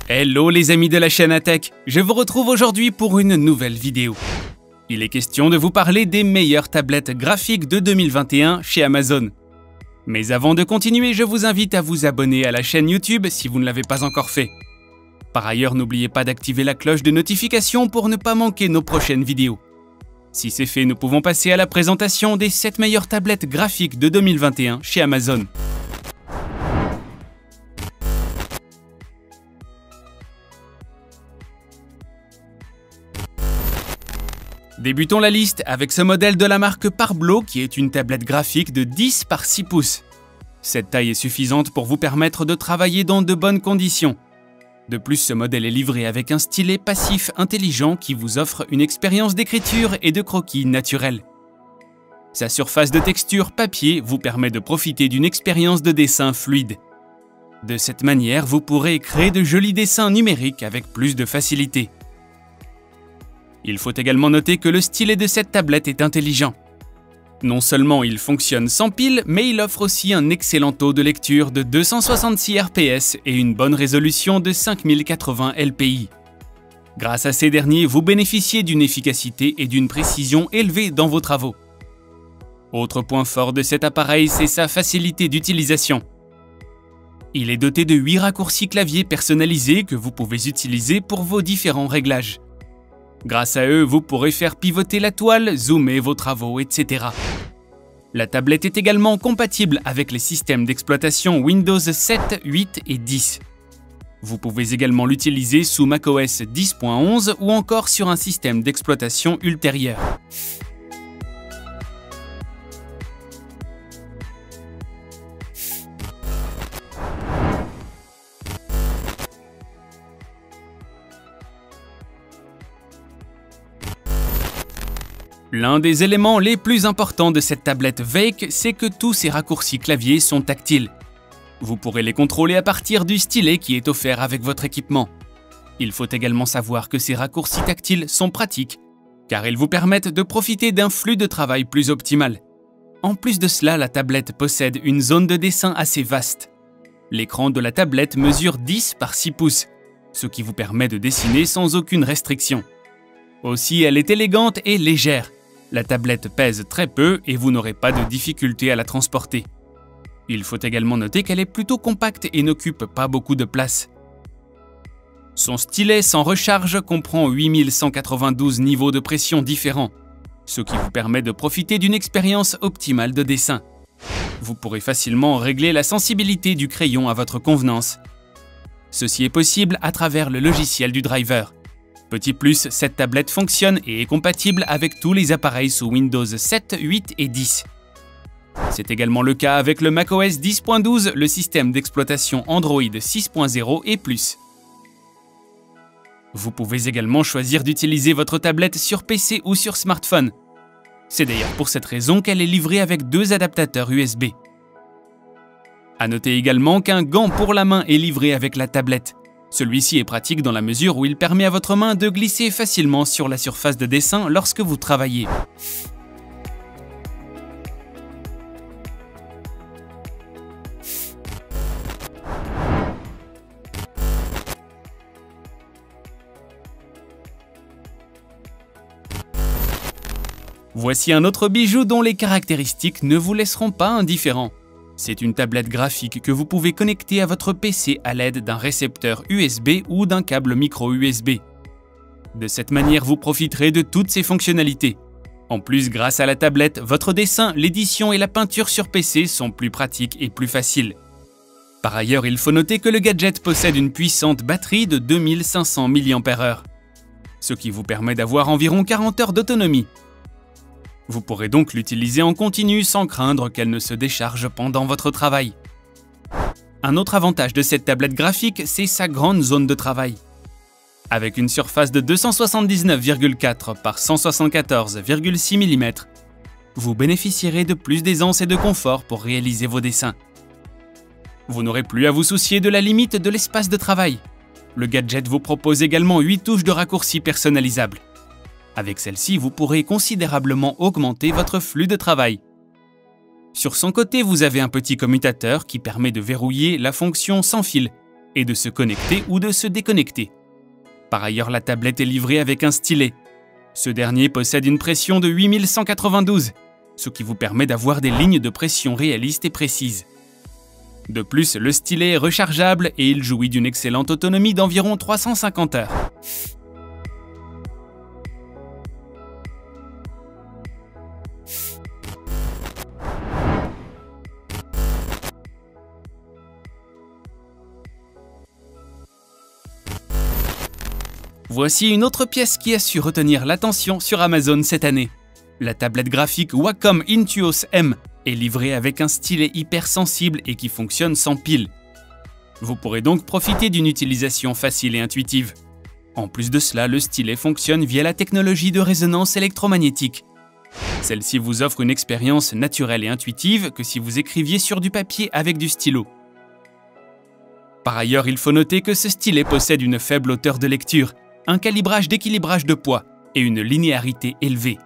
Hello les amis de la chaîne Atech, je vous retrouve aujourd'hui pour une nouvelle vidéo. Il est question de vous parler des meilleures tablettes graphiques de 2021 chez Amazon. Mais avant de continuer, je vous invite à vous abonner à la chaîne YouTube si vous ne l'avez pas encore fait. Par ailleurs, n'oubliez pas d'activer la cloche de notification pour ne pas manquer nos prochaines vidéos. Si c'est fait, nous pouvons passer à la présentation des 7 meilleures tablettes graphiques de 2021 chez Amazon. Débutons la liste avec ce modèle de la marque Parblo qui est une tablette graphique de 10 par 6 pouces. Cette taille est suffisante pour vous permettre de travailler dans de bonnes conditions. De plus, ce modèle est livré avec un stylet passif intelligent qui vous offre une expérience d'écriture et de croquis naturelle. Sa surface de texture papier vous permet de profiter d'une expérience de dessin fluide. De cette manière, vous pourrez créer de jolis dessins numériques avec plus de facilité. Il faut également noter que le stylet de cette tablette est intelligent. Non seulement il fonctionne sans pile, mais il offre aussi un excellent taux de lecture de 266 RPS et une bonne résolution de 5080 LPI. Grâce à ces derniers, vous bénéficiez d'une efficacité et d'une précision élevées dans vos travaux. Autre point fort de cet appareil, c'est sa facilité d'utilisation. Il est doté de 8 raccourcis clavier personnalisés que vous pouvez utiliser pour vos différents réglages. Grâce à eux, vous pourrez faire pivoter la toile, zoomer vos travaux, etc. La tablette est également compatible avec les systèmes d'exploitation Windows 7, 8 et 10. Vous pouvez également l'utiliser sous macOS 10.11 ou encore sur un système d'exploitation ultérieur. L'un des éléments les plus importants de cette tablette Wake, c'est que tous ces raccourcis clavier sont tactiles. Vous pourrez les contrôler à partir du stylet qui est offert avec votre équipement. Il faut également savoir que ces raccourcis tactiles sont pratiques, car ils vous permettent de profiter d'un flux de travail plus optimal. En plus de cela, la tablette possède une zone de dessin assez vaste. L'écran de la tablette mesure 10 par 6 pouces, ce qui vous permet de dessiner sans aucune restriction. Aussi, elle est élégante et légère. La tablette pèse très peu et vous n'aurez pas de difficulté à la transporter. Il faut également noter qu'elle est plutôt compacte et n'occupe pas beaucoup de place. Son stylet sans recharge comprend 8192 niveaux de pression différents, ce qui vous permet de profiter d'une expérience optimale de dessin. Vous pourrez facilement régler la sensibilité du crayon à votre convenance. Ceci est possible à travers le logiciel du driver. Petit plus, cette tablette fonctionne et est compatible avec tous les appareils sous Windows 7, 8 et 10. C'est également le cas avec le macOS 10.12, le système d'exploitation Android 6.0 et plus. Vous pouvez également choisir d'utiliser votre tablette sur PC ou sur smartphone. C'est d'ailleurs pour cette raison qu'elle est livrée avec 2 adaptateurs USB. À noter également qu'un gant pour la main est livré avec la tablette. Celui-ci est pratique dans la mesure où il permet à votre main de glisser facilement sur la surface de dessin lorsque vous travaillez. Voici un autre bijou dont les caractéristiques ne vous laisseront pas indifférents. C'est une tablette graphique que vous pouvez connecter à votre PC à l'aide d'un récepteur USB ou d'un câble micro USB. De cette manière, vous profiterez de toutes ces fonctionnalités. En plus, grâce à la tablette, votre dessin, l'édition et la peinture sur PC sont plus pratiques et plus faciles. Par ailleurs, il faut noter que le gadget possède une puissante batterie de 2500 mAh, ce qui vous permet d'avoir environ 40 heures d'autonomie. Vous pourrez donc l'utiliser en continu sans craindre qu'elle ne se décharge pendant votre travail. Un autre avantage de cette tablette graphique, c'est sa grande zone de travail. Avec une surface de 279,4 par 174,6 mm, vous bénéficierez de plus d'aisance et de confort pour réaliser vos dessins. Vous n'aurez plus à vous soucier de la limite de l'espace de travail. Le gadget vous propose également 8 touches de raccourcis personnalisables. Avec celle-ci, vous pourrez considérablement augmenter votre flux de travail. Sur son côté, vous avez un petit commutateur qui permet de verrouiller la fonction sans fil et de se connecter ou de se déconnecter. Par ailleurs, la tablette est livrée avec un stylet. Ce dernier possède une pression de 8192, ce qui vous permet d'avoir des lignes de pression réalistes et précises. De plus, le stylet est rechargeable et il jouit d'une excellente autonomie d'environ 350 heures. Voici une autre pièce qui a su retenir l'attention sur Amazon cette année. La tablette graphique Wacom Intuos M est livrée avec un stylet hypersensible et qui fonctionne sans pile. Vous pourrez donc profiter d'une utilisation facile et intuitive. En plus de cela, le stylet fonctionne via la technologie de résonance électromagnétique. Celle-ci vous offre une expérience naturelle et intuitive que si vous écriviez sur du papier avec du stylo. Par ailleurs, il faut noter que ce stylet possède une faible hauteur de lecture, un calibrage d'équilibrage de poids et une linéarité élevée.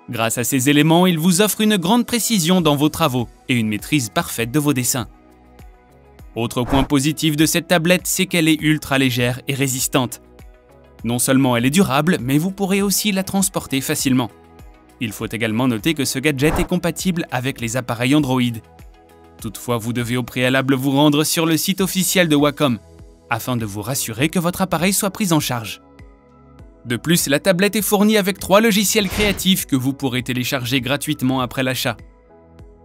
Grâce à ces éléments, il vous offre une grande précision dans vos travaux et une maîtrise parfaite de vos dessins. Autre point positif de cette tablette, c'est qu'elle est ultra légère et résistante. Non seulement elle est durable, mais vous pourrez aussi la transporter facilement. Il faut également noter que ce gadget est compatible avec les appareils Android. Toutefois, vous devez au préalable vous rendre sur le site officiel de Wacom, afin de vous rassurer que votre appareil soit pris en charge. De plus, la tablette est fournie avec 3 logiciels créatifs que vous pourrez télécharger gratuitement après l'achat.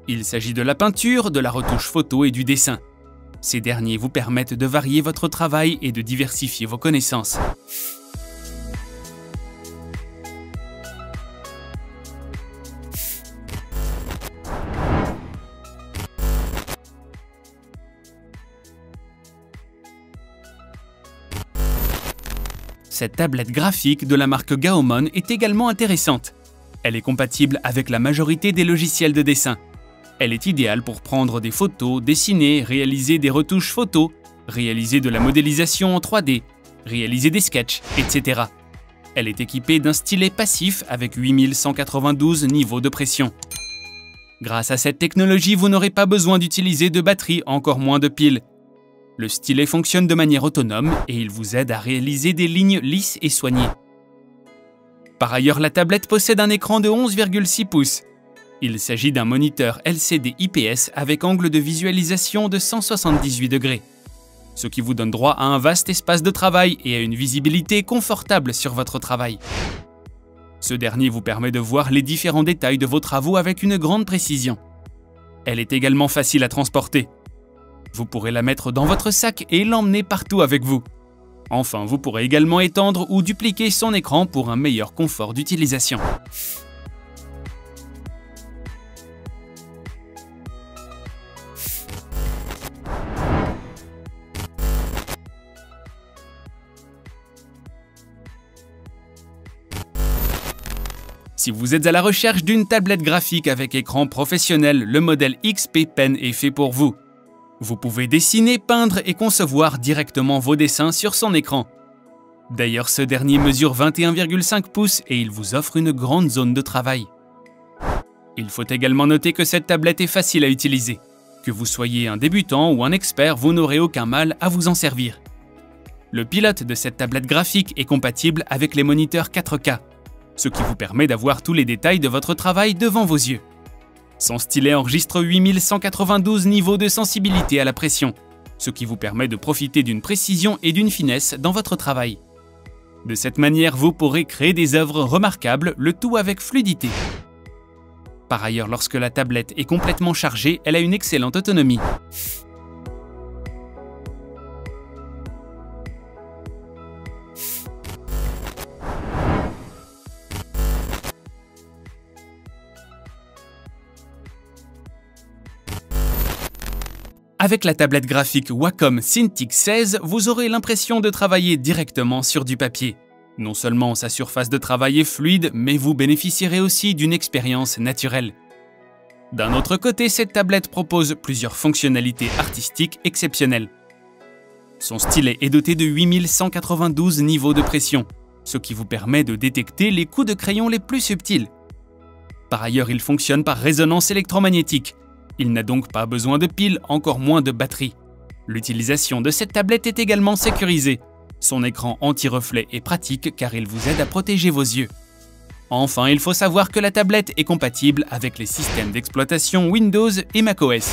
Il s'agit de la peinture, de la retouche photo et du dessin. Ces derniers vous permettent de varier votre travail et de diversifier vos connaissances. Cette tablette graphique de la marque Gaomon est également intéressante. Elle est compatible avec la majorité des logiciels de dessin. Elle est idéale pour prendre des photos, dessiner, réaliser des retouches photos, réaliser de la modélisation en 3D, réaliser des sketchs, etc. Elle est équipée d'un stylet passif avec 8192 niveaux de pression. Grâce à cette technologie, vous n'aurez pas besoin d'utiliser de batterie, encore moins de piles. Le stylet fonctionne de manière autonome et il vous aide à réaliser des lignes lisses et soignées. Par ailleurs, la tablette possède un écran de 11,6 pouces. Il s'agit d'un moniteur LCD IPS avec angle de visualisation de 178 degrés, ce qui vous donne droit à un vaste espace de travail et à une visibilité confortable sur votre travail. Ce dernier vous permet de voir les différents détails de vos travaux avec une grande précision. Elle est également facile à transporter. Vous pourrez la mettre dans votre sac et l'emmener partout avec vous. Enfin, vous pourrez également étendre ou dupliquer son écran pour un meilleur confort d'utilisation. Si vous êtes à la recherche d'une tablette graphique avec écran professionnel, le modèle XP Pen est fait pour vous. Vous pouvez dessiner, peindre et concevoir directement vos dessins sur son écran. D'ailleurs, ce dernier mesure 21,5 pouces et il vous offre une grande zone de travail. Il faut également noter que cette tablette est facile à utiliser. Que vous soyez un débutant ou un expert, vous n'aurez aucun mal à vous en servir. Le pilote de cette tablette graphique est compatible avec les moniteurs 4K, ce qui vous permet d'avoir tous les détails de votre travail devant vos yeux. Son stylet enregistre 8192 niveaux de sensibilité à la pression, ce qui vous permet de profiter d'une précision et d'une finesse dans votre travail. De cette manière, vous pourrez créer des œuvres remarquables, le tout avec fluidité. Par ailleurs, lorsque la tablette est complètement chargée, elle a une excellente autonomie. Avec la tablette graphique Wacom Cintiq 16, vous aurez l'impression de travailler directement sur du papier. Non seulement sa surface de travail est fluide, mais vous bénéficierez aussi d'une expérience naturelle. D'un autre côté, cette tablette propose plusieurs fonctionnalités artistiques exceptionnelles. Son stylet est doté de 8192 niveaux de pression, ce qui vous permet de détecter les coups de crayon les plus subtils. Par ailleurs, il fonctionne par résonance électromagnétique. Il n'a donc pas besoin de piles, encore moins de batterie. L'utilisation de cette tablette est également sécurisée. Son écran anti-reflet est pratique car il vous aide à protéger vos yeux. Enfin, il faut savoir que la tablette est compatible avec les systèmes d'exploitation Windows et macOS.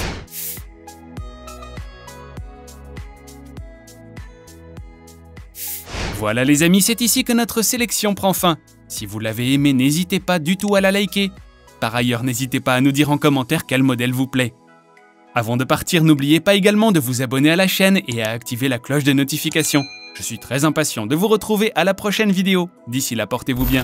Voilà les amis, c'est ici que notre sélection prend fin. Si vous l'avez aimé, n'hésitez pas du tout à la liker. Par ailleurs, n'hésitez pas à nous dire en commentaire quel modèle vous plaît. Avant de partir, n'oubliez pas également de vous abonner à la chaîne et à activer la cloche de notification. Je suis très impatient de vous retrouver à la prochaine vidéo. D'ici là, portez-vous bien.